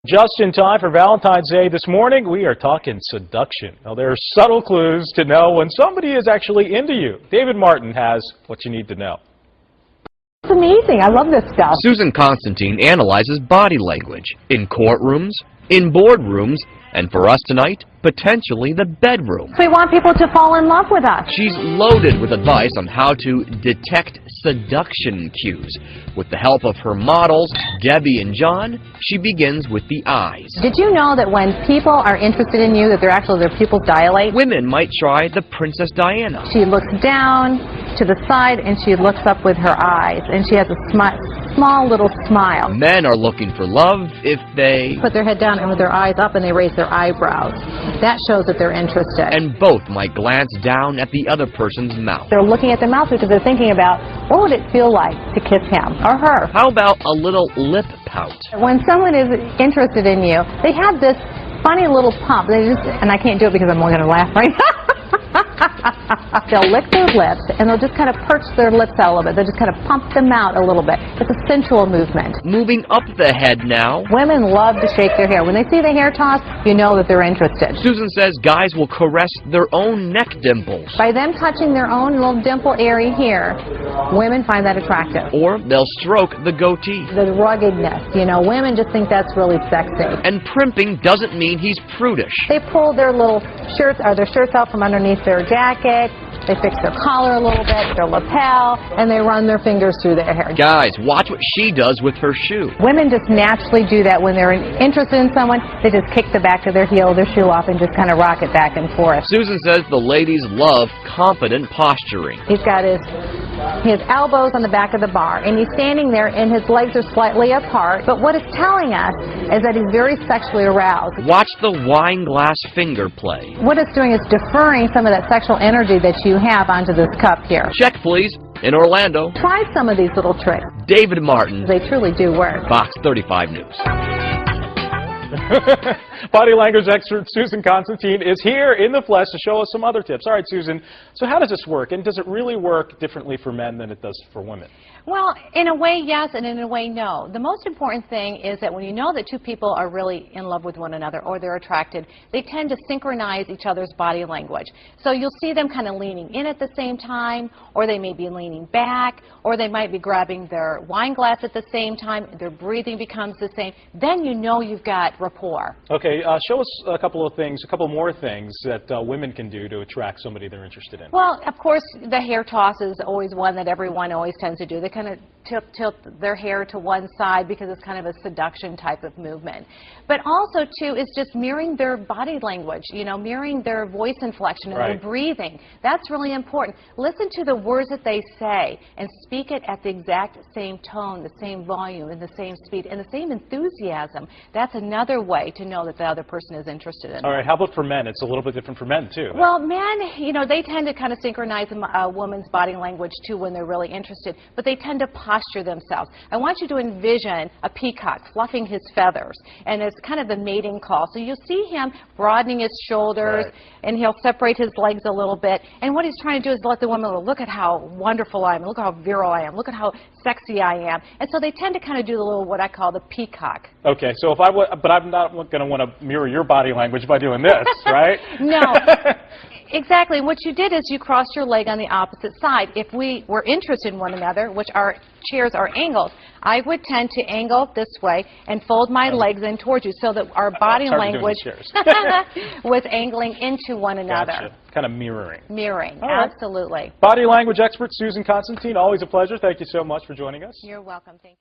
Just in time for Valentine's Day this morning, we are talking seduction. Now, there are subtle clues to know when somebody is actually into you. David Martin has what you need to know. It's amazing. I love this stuff. Susan Constantine analyzes body language in courtrooms, in boardrooms, and for us tonight, potentially the bedroom. We want people to fall in love with us. She's loaded with advice on how to detect seduction cues. With the help of her models, Debbie and John, she begins with the eyes. Did you know that when people are interested in you, that their pupils dilate? Women might try the Princess Diana. She looks down to the side and she looks up with her eyes, and she has a small little smile. Men are looking for love if they Put their head down and with their eyes up and they raise their eyebrows. That shows that they're interested. and both might glance down at the other person's mouth. They're looking at their mouth because they're thinking about, what would it feel like to kiss him or her? How about a little lip pout? When someone is interested in you, they have this funny little pump. And I can't do it because I'm only going to laugh right now. They'll lick their lips and they'll just kind of perch their lips out a little bit. They'll just kind of pump them out a little bit. It's a sensual movement. Moving up the head now. Women love to shake their hair. When they see the hair toss, you know that they're interested. Susan says guys will caress their own neck dimples. By them touching their own little dimple area here, women find that attractive. Or they'll stroke the goatee. The ruggedness, women just think that's really sexy. And primping doesn't mean he's prudish. They pull their little shirts or their shirts out from underneath their jacket. They fix their collar a little bit, their lapel, and they run their fingers through their hair. Guys, watch what she does with her shoe. Women just naturally do that when they're interested in someone. They just kick the back of their heel, their shoe off, and just kind of rock it back and forth. Susan says the ladies love confident posturing. He's got his elbows on the back of the bar, and he's standing there, and his legs are slightly apart. But what it's telling us is that he's very sexually aroused. Watch the wine glass finger play. What it's doing is deferring some of that sexual energy that you have onto this cup here. Check, please. In Orlando, Try some of these little tricks. David Martin, They truly do work. Fox 35 News. Body language expert Susan Constantine is here in the flesh to show us some other tips. All right, Susan, so how does this work? And does it really work differently for men than it does for women? Well, in a way, yes, and in a way, no. The most important thing is that when you know that two people are really in love with one another or they're attracted, they tend to synchronize each other's body language. So you'll see them kind of leaning in at the same time, or they may be leaning back, or they might be grabbing their wine glass at the same time. Their breathing becomes the same. Then you know you've got rapport. Okay, show us a couple more things that women can do to attract somebody they're interested in. Well, of course, the hair toss is always one that everyone always tends to do. They kind of tilt their hair to one side because it's kind of a seduction type of movement. But also, too, is just mirroring their body language, mirroring their voice inflection and their breathing. That's really important. Listen to the words that they say and speak it at the exact same tone, the same volume, and the same speed, and the same enthusiasm. That's another way to know that the other person is interested in. All right, how about for men? It's a little bit different for men, too. Well, men, they tend to kind of synchronize a woman's body language, too, when they're really interested, but they tend to posture themselves. I want you to envision a peacock fluffing his feathers, and it's kind of the mating call. So you'll see him broadening his shoulders, and he'll separate his legs a little bit, and what he's trying to do is let the woman look at how wonderful I am, look how virile I am, look at how sexy I am, and so they tend to kind of do the little, what I call the peacock. Okay, so but I'm not going to want to mirror your body language by doing this, right? No. Exactly. What you did is you crossed your leg on the opposite side. If we were interested in one another, which our chairs are angled, I would tend to angle this way and fold my legs in towards you so that our body language was angling into one another. Gotcha. Kind of mirroring. Mirroring, right. Absolutely. Body language expert Susan Constantine, always a pleasure. Thank you so much for joining us. You're welcome. Thank you.